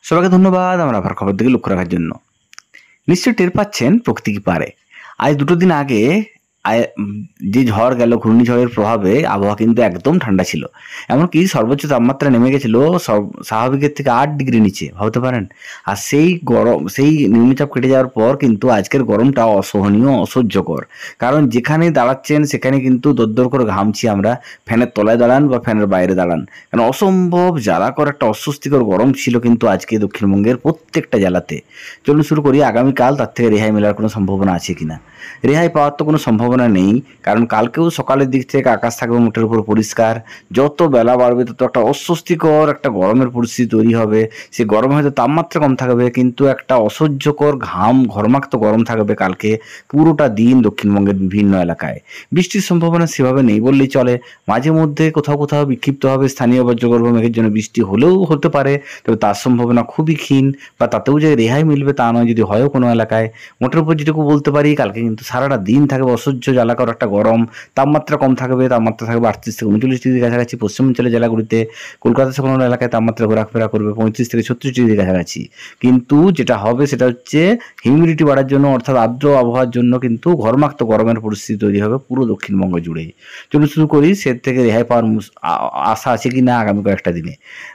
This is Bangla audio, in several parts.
সবাইকে ধন্যবাদ আমার আবার খবর দিকে লক্ষ্য রাখার জন্য। নিশ্চয়ই টের পাচ্ছেন প্রকৃতি কি পারে। আজ দুটো দিন আগে যে ঝড় গেল, ঘূর্ণিঝড়ের প্রভাবে আবহাওয়া কিন্তু একদম ঠান্ডা ছিল। এমনকি সর্বোচ্চ তাপমাত্রা নেমে গেছিল স্বাভাবিকের থেকে 8 ডিগ্রি নিচে, ভাবতে পারেন। আর সেই গরম, সেই নিম্নচাপ কেটে যাওয়ার পর কিন্তু আজকের গরমটা অসহনীয়, অসহ্যকর। কারণ যেখানে দাঁড়াচ্ছেন সেখানে কিন্তু দরদর করে ঘামছি আমরা। ফ্যানের তলায় দাঁড়ান বা ফ্যানের বাইরে দাঁড়ান, কারণ অসম্ভব জ্বালাকর একটা অস্বস্তিকর গরম ছিল কিন্তু আজকে দক্ষিণবঙ্গের প্রত্যেকটা জেলাতে। চলুন শুরু করি। আগামীকাল তার থেকে রেহাই মেলার কোনো সম্ভাবনা আছে কিনা? রেহাই পাওয়ার তো কোনো সম্ভাবনা নেই, কারণ কালকেও সকালের দিক থেকে আকাশ থাকবে মোটের উপর পরিষ্কার। যত বেলা বাড়বে তত একটা অস্বস্তিকর একটা গরমের পরিস্থিতি তৈরি হবে। সে গরমে হয়তো তাপমাত্রা কম থাকবে, কিন্তু একটা অসহ্যকর ঘর্মাক্ত গরম থাকবে কালকে পুরোটা দিন দক্ষিণবঙ্গের বিভিন্ন এলাকায়। বৃষ্টির সম্ভাবনা সেভাবে নেই বললেই চলে। মাঝে মধ্যে কোথাও কোথাও বিক্ষিপ্তভাবে স্থানীয় বজ্রগর্ভ মেঘের জন্য বৃষ্টি হলেও হতে পারে, তবে তার সম্ভাবনা খুবই ক্ষীণ। বা তাতেও যে রেহাই মিলবে তা নয়, যদি হয়ও কোনো এলাকায়। মোটের উপর যেটুকু বলতে পারি, কালকে কিন্তু সারাটা দিন থাকবে অসহ্য জ্বালাকর একটা গরম। তাপমাত্রা কম থাকবে, তাপমাত্রা থাকবে 38 থেকে 39 ডিগ্রি কাছাকাছি পশ্চিমাঞ্চলের জেলাগুলিতে। কলকাতা সহ কোনো এলাকায় তাপমাত্রা ঘোরাফেরা করবে 35 থেকে 36 ডিগ্রি কাছাকাছি। কিন্তু যেটা হবে সেটা হচ্ছে হিউমিডিটি বাড়ার জন্য, অর্থাৎ আর্দ্র আবহাওয়ার জন্য কিন্তু ঘর্মাক্ত গরমের পরিস্থিতি তৈরি হবে পুরো দক্ষিণবঙ্গ জুড়েই। চলুন শুরু করি সে থেকে রেহাই পাওয়ার আশা আছে কি না আগামী কয়েকটা দিনে।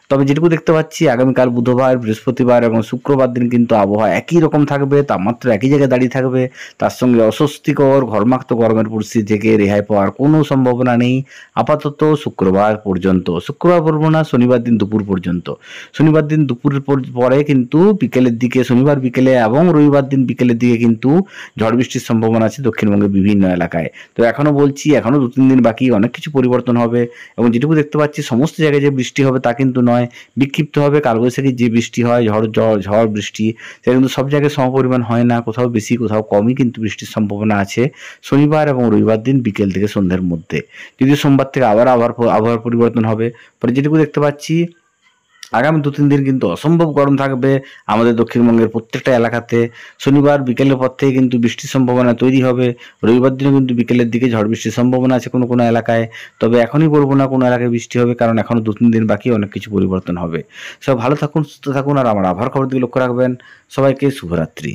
তবে যেটুকু দেখতে পাচ্ছি, আগামীকাল বুধবার, বৃহস্পতিবার এবং শুক্রবার দিন কিন্তু আবহাওয়া একই রকম থাকবে, তাপমাত্রা একই জায়গায় দাঁড়িয়ে থাকবে। তার সঙ্গে অস্বস্তিকর ঘর্মাক্ত গরমের পরিস্থিতি থেকে রেহাই পাওয়ার কোনো সম্ভাবনা নেই আপাতত শুক্রবার পর্যন্ত। শুক্রবার বলবো না, শনিবার দিন দুপুর পর্যন্ত। শনিবার দিন দুপুরের পরে কিন্তু বিকেলের দিকে, শনিবার বিকেলে এবং রবিবার দিন বিকেলের দিকে কিন্তু ঝড় বৃষ্টির সম্ভাবনা আছে দক্ষিণবঙ্গের বিভিন্ন এলাকায়। তো এখনও বলছি, এখনও 2-3 দিন বাকি, অনেক কিছু পরিবর্তন হবে। এবং যেটুকু দেখতে পাচ্ছি, সমস্ত জায়গায় যে বৃষ্টি হবে তা কিন্তু নয়। বিক্ষিপ্ত হবে কালবৈশাখী যে বৃষ্টি হয়, ঝড় বৃষ্টি, সেটা কিন্তু সব জায়গায় সমপরিমাণ হয় না। কোথাও বেশি, কোথাও কমই কিন্তু বৃষ্টির সম্ভাবনা আছে শনিবার এবং রবিবার দিন বিকেল থেকে সন্ধ্যের মধ্যে। যদিও সোমবার থেকে আবার আবহাওয়ার পরিবর্তন হবে। পরে যেটুকু দেখতে পাচ্ছি, আগামী 2-3 দিন কিন্তু অসম্ভব গরম থাকবে আমাদের দক্ষিণবঙ্গের প্রত্যেকটা এলাকাতে। শনিবার বিকেলের পর থেকে কিন্তু বৃষ্টির সম্ভাবনা তৈরি হবে। রবিবার দিনও কিন্তু বিকেলের দিকে ঝড় বৃষ্টির সম্ভাবনা আছে কোনো কোনো এলাকায়। তবে এখনই বলবো না কোনো এলাকায় বৃষ্টি হবে, কারণ এখনও 2-3 দিন বাকি, অনেক কিছু পরিবর্তন হবে। সব ভালো থাকুন, সুস্থ থাকুন, আর আমার আবহাওয়ার খবর দিকে লক্ষ্য রাখবেন। সবাইকে শুভরাত্রি।